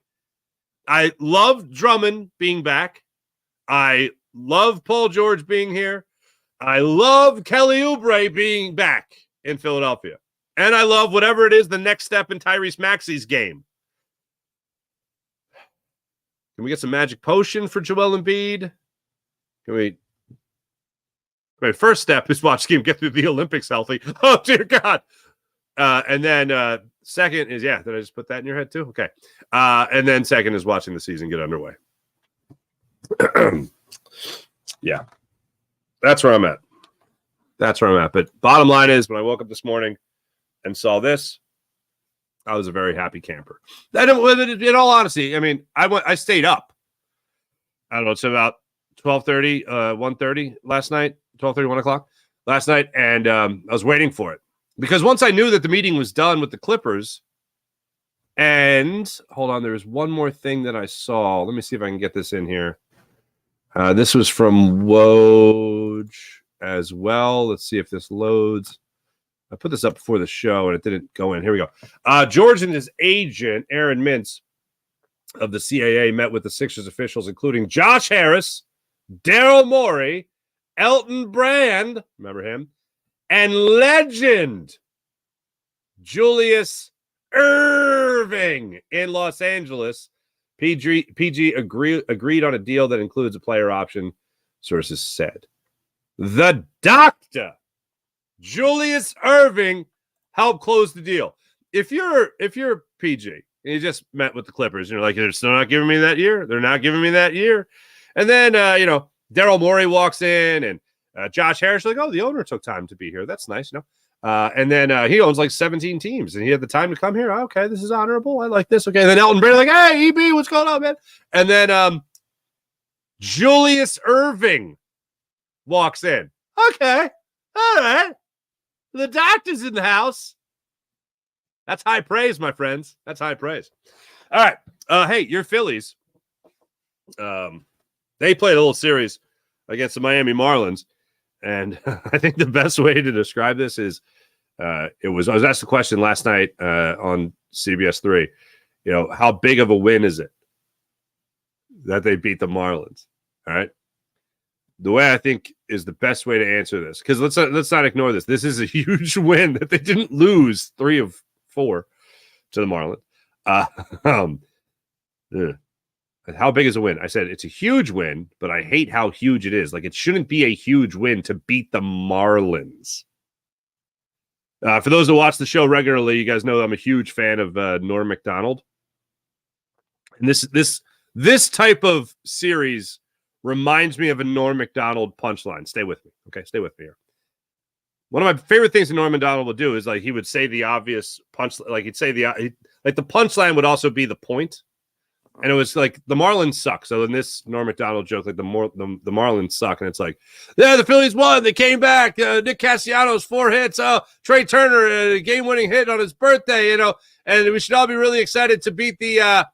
S1: I love Drummond being back. I love Paul George being here. I love Kelly Oubre being back in Philadelphia. And I love whatever it is the next step in Tyrese Maxey's game. Can we get some magic potion for Joel Embiid? Can we My first step is watch him get through the Olympics healthy. Oh, dear God. And then second is, did I just put that in your head too? Okay. And then second is watching the season get underway. Yeah. That's where I'm at. But bottom line is, when I woke up this morning and saw this, I was a very happy camper. In all honesty, I mean, I stayed up. I don't know, it's about 12:30, 1:30 last night, 12:30, 1 o'clock last night, and I was waiting for it. Because once I knew that the meeting was done with the Clippers, and hold on, there was one more thing that I saw. Let me see if I can get this in here. This was from Woj as well. Let's see if this loads. I put this up before the show, and it didn't go in. Here we go. George and his agent, Aaron Mintz, of the CAA, met with the Sixers officials, including Josh Harris, Daryl Morey, Elton Brand, remember him, and legend Julius Erving in Los Angeles. PG agreed on a deal that includes a player option, sources said. The doctor, Julius Erving, helped close the deal. If you're PG and you just met with the Clippers, and you're like, they're still not giving me that year. They're not giving me that year. And then, Daryl Morey walks in, and Josh Harris, like, oh, the owner took time to be here. That's nice, and then he owns like 17 teams, and he had the time to come here. Okay, this is honorable. I like this. Okay, and then Elton Brand, like, hey, EB, what's going on, man? And then Julius Erving walks in. Okay, all right. The doctor's in the house. That's high praise, my friends. That's high praise. All right. Hey, your Phillies. They played a little series against the Miami Marlins. And I think the best way to describe this is I was asked a question last night on CBS 3. How big of a win is it that they beat the Marlins? All right. The way I think is the best way to answer this, because let's not ignore this. This is a huge win that they didn't lose 3 of 4 to the Marlins. How big is a win? I said it's a huge win, but I hate how huge it is. Like, it shouldn't be a huge win to beat the Marlins. For those who watch the show regularly, you guys know I'm a huge fan of Norm Macdonald. And this type of series reminds me of a Norm Macdonald punchline. Stay with me. Okay, stay with me here. One of my favorite things that Norm Macdonald would do is, like, he would say the obvious punch, like he'd say the punchline would also be the point. And it was like, the Marlins suck. So in this Norm Macdonald joke, like the Marlins suck. And it's like, the Phillies won. They came back. Nick Castellanos 4 hits. Trey Turner, a game-winning hit on his birthday, and we should all be really excited to beat the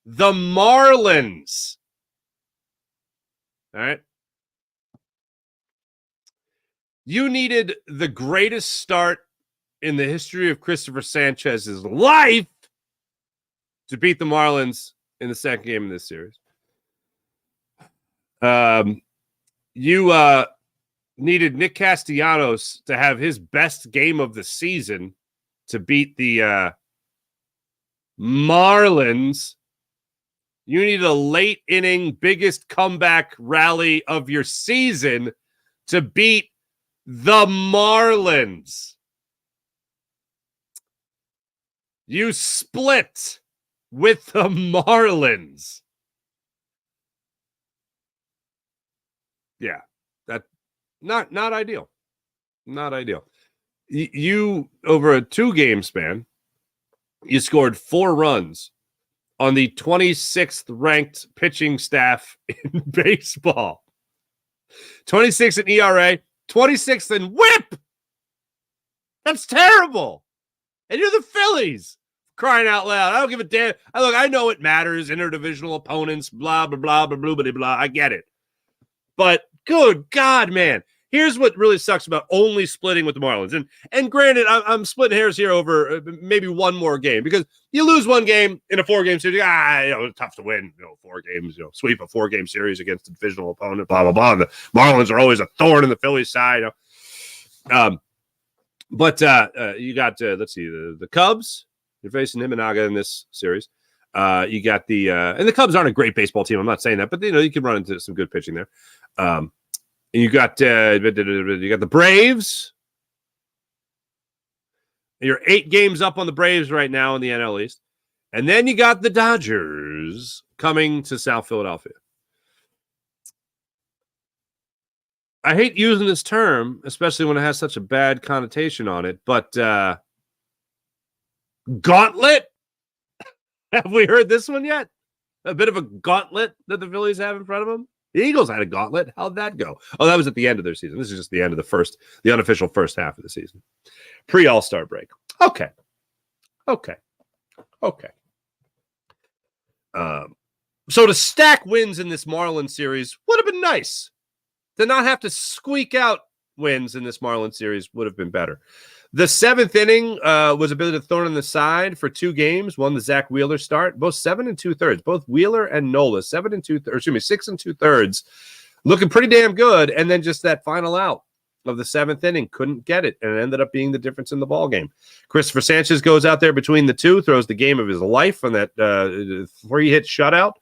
S1: Marlins. All right. You needed the greatest start in the history of Christopher Sanchez's life to beat the Marlins in the second game of this series. You needed Nick Castellanos to have his best game of the season to beat the Marlins. You need a late inning, biggest comeback rally of your season to beat the Marlins. You split with the Marlins. Yeah, that not ideal. Not ideal. You over a 2-game span, you scored 4 runs on the 26th ranked pitching staff in baseball. 26th in ERA, 26th in WHIP. That's terrible. And you're the Phillies. Crying out loud. I don't give a damn. I know it matters. Interdivisional opponents, blah, blah, blah, blah, blah, blah, blah. I get it. But good God, man. Here's what really sucks about only splitting with the Marlins. And granted, I'm splitting hairs here over maybe one more game, because you lose one game in a 4-game series. It's tough to win, 4 games, sweep a 4-game series against a divisional opponent, blah, blah, blah. And the Marlins are always a thorn in the Phillies side. But you got, let's see, the Cubs. You're facing Imanaga in this series. You got and the Cubs aren't a great baseball team. I'm not saying that, but you can run into some good pitching there. You got the Braves. You're 8 games up on the Braves right now in the NL East. And then you got the Dodgers coming to South Philadelphia. I hate using this term, especially when it has such a bad connotation on it, but gauntlet? Have we heard this one yet? A bit of a gauntlet that the Phillies have in front of them? The Eagles had a gauntlet. How'd that go? Oh, that was at the end of their season. This is just the end of the unofficial first half of the season. Pre-All-Star break. Okay. So to stack wins in this Marlins series would have been nice. To not have to squeak out wins in this Marlins series would have been better. The 7th inning was a bit of a thorn in the side for 2 games. One, the Zach Wheeler start, both 7 2/3, both Wheeler and Nola, 6 2/3, looking pretty damn good. And then just that final out of the 7th inning, couldn't get it, and it ended up being the difference in the ball game. Christopher Sanchez goes out there between the two, throws the game of his life on that 3-hit shutout,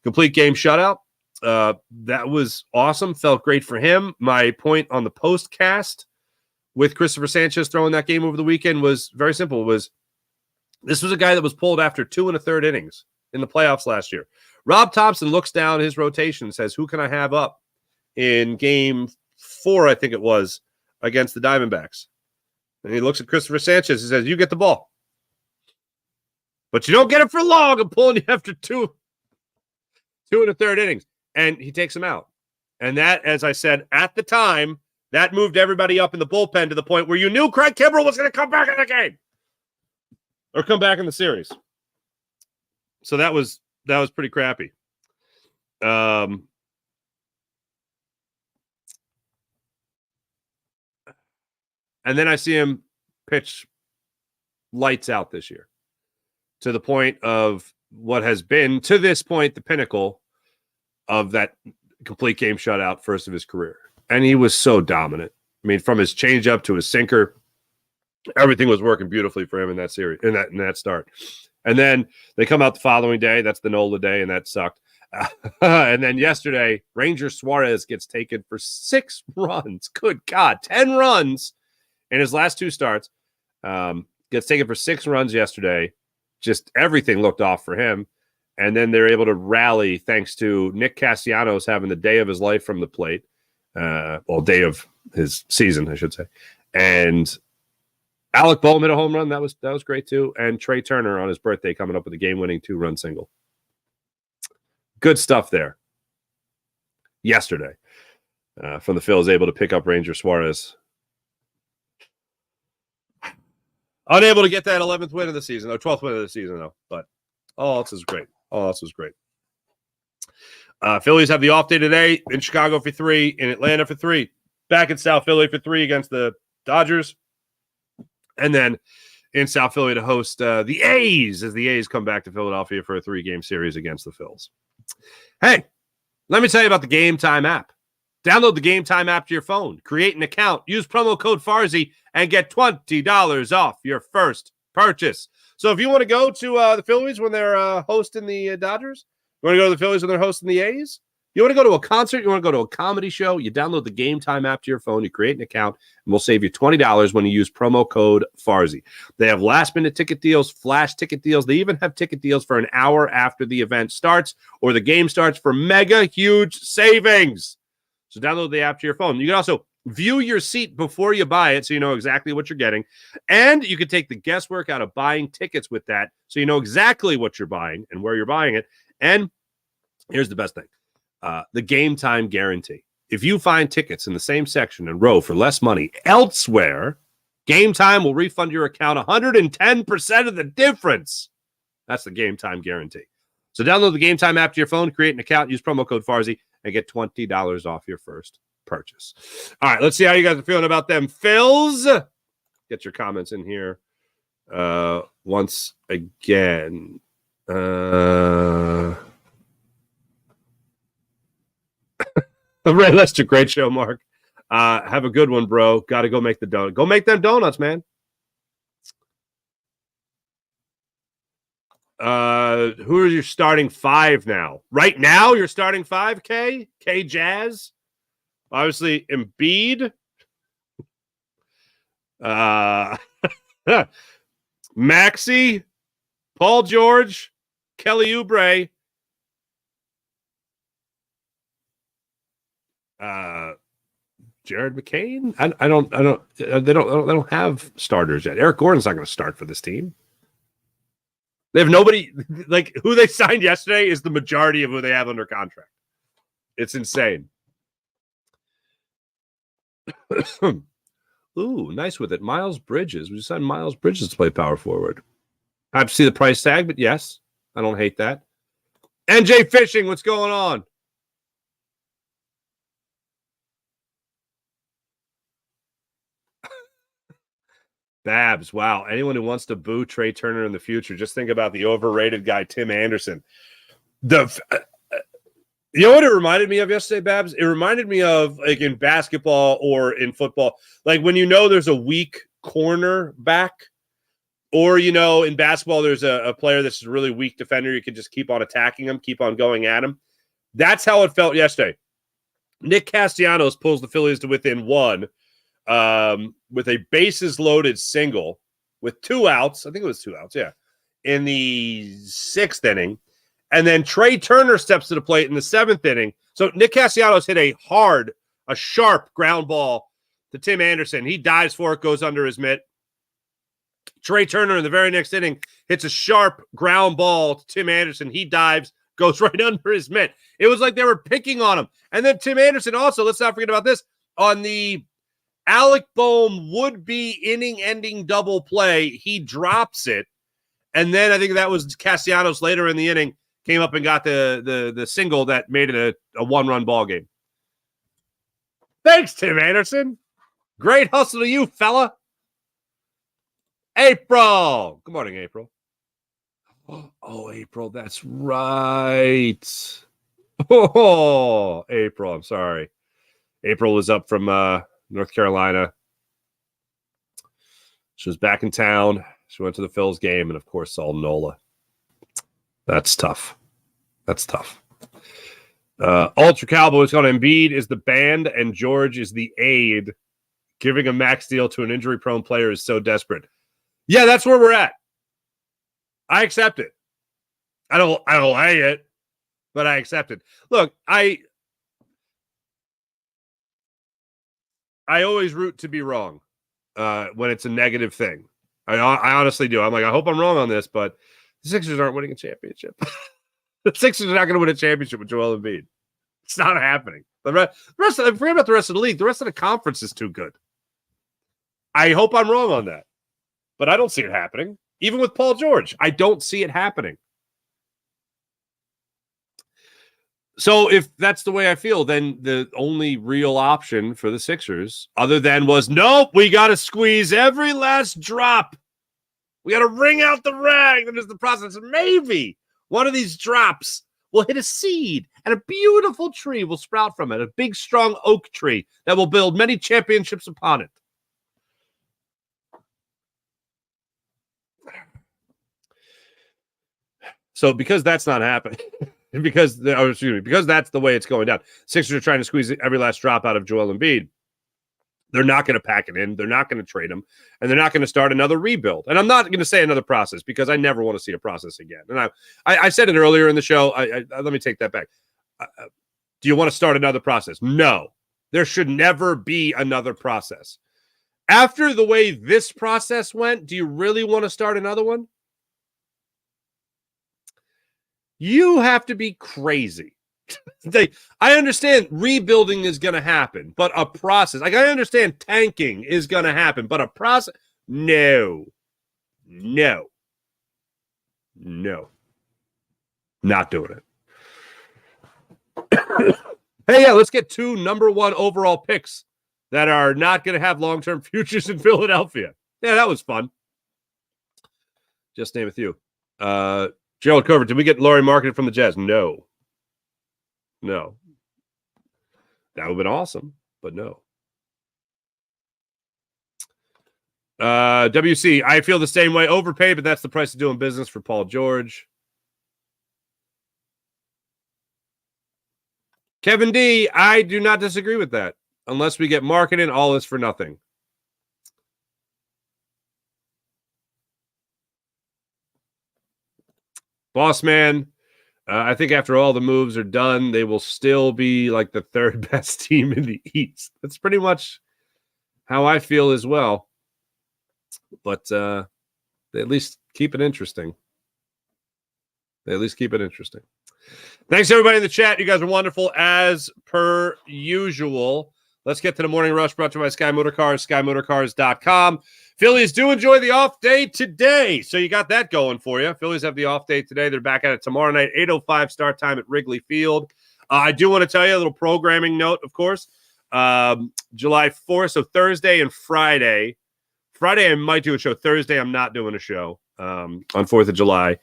S1: complete game shutout. That was awesome. Felt great for him. My point on the postcast with Christopher Sanchez throwing that game over the weekend was very simple. This was a guy that was pulled after 2 1/3 innings in the playoffs last year. Rob Thompson looks down his rotation and says, who can I have up in game 4, I think it was, against the Diamondbacks? And he looks at Christopher Sanchez and says, you get the ball. But you don't get it for long. I'm pulling you after 2 1/3 innings. And he takes him out. And that, as I said at the time, that moved everybody up in the bullpen to the point where you knew Craig Kimbrell was going to come back in the game or come back in the series. So that was pretty crappy. And then I see him pitch lights out this year to the point of what has been, to this point, the pinnacle of that complete game shutout, first of his career. And he was so dominant. I mean, from his changeup to his sinker, everything was working beautifully for him in that series, in that start. And then they come out the following day. That's the Nola day, and that sucked. And then yesterday, Ranger Suarez gets taken for 6 runs. Good God, 10 runs in his last 2 starts. Gets taken for 6 runs yesterday. Just everything looked off for him. And then they're able to rally thanks to Nick Castellanos having the day of his life from the plate. Day of his season, I should say. And Alec Boehm hit a home run. That was great too. And Trey Turner on his birthday coming up with a game-winning 2-run single. Good stuff there. Yesterday, from the Phillies, able to pick up Ranger Suarez. Unable to get that 11th win of the season, 12th win of the season, though. But all else is great. Phillies have the off day today in Chicago for 3, in Atlanta for 3, back in South Philly for 3 against the Dodgers, and then in South Philly to host the A's as the A's come back to Philadelphia for a 3-game series against the Phils. Hey, let me tell you about the Game Time app. Download the Game Time app to your phone, create an account, use promo code Farzy, and get $20 off your first purchase. So if you want to go to the Phillies when they're hosting the Dodgers, you want to go to the Phillies when they're hosting the A's, you want to go to a concert, you want to go to a comedy show, you download the Game Time app to your phone, you create an account, and we'll save you $20 when you use promo code Farzy. They have last-minute ticket deals, flash ticket deals. They even have ticket deals for an hour after the event starts or the game starts for mega huge savings. So download the app to your phone. You can also view your seat before you buy it so you know exactly what you're getting. And you can take the guesswork out of buying tickets with that so you know exactly what you're buying and where you're buying it. And here's the best thing. The Game Time guarantee. If you find tickets in the same section and row for less money elsewhere, Game Time will refund your account 110% of the difference. That's the Game Time guarantee. So download the Game Time app to your phone, create an account, use promo code Farzy, and get $20 off your first purchase. All right, let's see how you guys are feeling about them Phils. Get your comments in here once again. Ray Lester, great show, Mark. Have a good one, bro. Got to go make the donut. Go make them donuts, man. Who are your starting 5 now? Right now, you're starting 5, K? K Jazz? Obviously, Embiid. Maxey, Paul George, Kelly Oubre, Jared McCain. They don't have starters yet. Eric Gordon's not going to start for this team. They have nobody. Like, who they signed yesterday is the majority of who they have under contract. It's insane. Ooh, nice with it. Miles Bridges. We just signed Miles Bridges to play power forward. I have to see the price tag, but yes, I don't hate that. NJ Fishing, what's going on? Babs, wow. Anyone who wants to boo Trey Turner in the future, just think about the overrated guy, Tim Anderson. You know what it reminded me of yesterday, Babs? It reminded me of, like, in basketball or in football, like when you know there's a weak corner back, or, you know, in basketball there's a player that's a really weak defender. You can just keep on attacking him, keep on going at him. That's how it felt yesterday. Nick Castellanos pulls the Phillies to within one with a bases-loaded single with 2 outs. I think it was 2 outs, yeah, in the 6th inning. And then Trey Turner steps to the plate in the 7th inning. So Nick Castellanos hit a sharp ground ball to Tim Anderson. He dives for it, goes under his mitt. Trey Turner in the very next inning hits a sharp ground ball to Tim Anderson. He dives, goes right under his mitt. It was like they were picking on him. And then Tim Anderson also, let's not forget about this, on the Alec Boehm would-be inning-ending double play, he drops it. And then I think that was Castellanos later in the inning, came up and got the single that made it a one-run ball game. Thanks, Tim Anderson. Great hustle to you, fella. April. Good morning, April. Oh, April, that's right. Oh, April, I'm sorry. April was up from North Carolina. She was back in town. She went to the Phil's game and, of course, saw Nola. That's tough. Ultra Cowboys on Embiid is the band and George is the aid. Giving a max deal to an injury-prone player is so desperate. Yeah, that's where we're at. I accept it. I don't like it, but I accept it. Look, I always root to be wrong when it's a negative thing. I honestly do. I'm like, I hope I'm wrong on this, but the Sixers aren't winning a championship. The Sixers are not going to win a championship with Joel Embiid. It's not happening. Forget about the rest of the league. The rest of the conference is too good. I hope I'm wrong on that, but I don't see it happening. Even with Paul George, I don't see it happening. So if that's the way I feel, then the only real option for the Sixers, other than nope, we got to squeeze every last drop. We got to wring out the rag. That is the process. Maybe one of these drops will hit a seed, and a beautiful tree will sprout from it, a big, strong oak tree that will build many championships upon it. So because that's not happening, because that's the way it's going down, Sixers are trying to squeeze every last drop out of Joel Embiid. They're not going to pack it in. They're not going to trade him, and they're not going to start another rebuild. And I'm not going to say another process because I never want to see a process again. And I said it earlier in the show. Let me take that back. Do you want to start another process? No. There should never be another process. After the way this process went, do you really want to start another one? You have to be crazy. I understand rebuilding is going to happen, but a process, like I understand tanking is going to happen, but a process, no, not doing it. Hey, yeah, let's get 2 number 1 overall picks that are not going to have long-term futures in Philadelphia. Yeah, that was fun. Just name a few. Gerald Covert, did we get Laurie marketed from the Jazz? No. That would have been awesome, but no. WC, I feel the same way. Overpaid, but that's the price of doing business for Paul George. Kevin D, I do not disagree with that. unless we get marketing, all is for nothing. Boss man, I think after all the moves are done, they will still be like the third best team in the East. That's pretty much how I feel as well. But they at least keep it interesting. Thanks, everybody in the chat. You guys are wonderful as per usual. Let's get to the morning rush brought to you by Sky Motor Cars, SkyMotorCars.com. Phillies do enjoy the off day today, so you got that going for you. Phillies have the off day today. They're back at it tomorrow night, 8:05 start time at Wrigley Field. I do want to tell you a little programming note, of course. July 4th, so Thursday and Friday. Friday I might do a show. Thursday I'm not doing a show on 4th of July.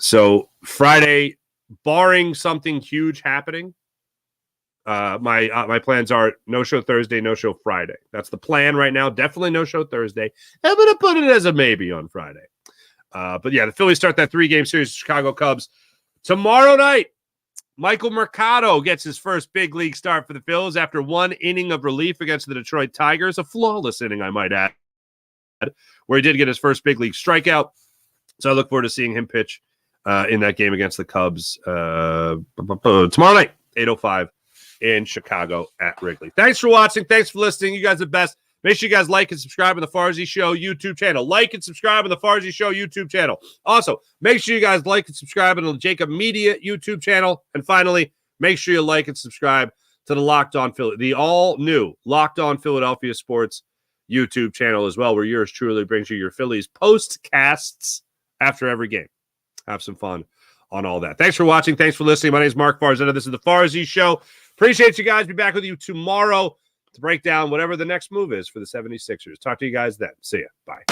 S1: So Friday, barring something huge happening, my plans are no show Thursday, no show Friday. That's the plan right now. Definitely no show Thursday. I'm going to put it as a maybe on Friday. But yeah, the Phillies start that 3-game series, Chicago Cubs tomorrow night. Michael Mercado gets his first big league start for the Phillies after one inning of relief against the Detroit Tigers, a flawless inning, I might add, where he did get his first big league strikeout. So I look forward to seeing him pitch in that game against the Cubs tomorrow night, 8:05 in Chicago at Wrigley. Thanks for watching. Thanks for listening. You guys are the best. Make sure you guys like and subscribe on the Farzy Show YouTube channel. Like and subscribe on the Farzy Show YouTube channel. Also, make sure you guys like and subscribe on the Jacob Media YouTube channel. And finally, make sure you like and subscribe to the Locked On Philly, the all-new Locked On Philadelphia Sports YouTube channel as well, where yours truly brings you your Phillies postcasts after every game. Have some fun on all that. Thanks for watching. Thanks for listening. My name is Mark Farzetta. This is the Farzy Show. Appreciate you guys. Be back with you tomorrow to break down whatever the next move is for the 76ers. Talk to you guys then. See ya. Bye.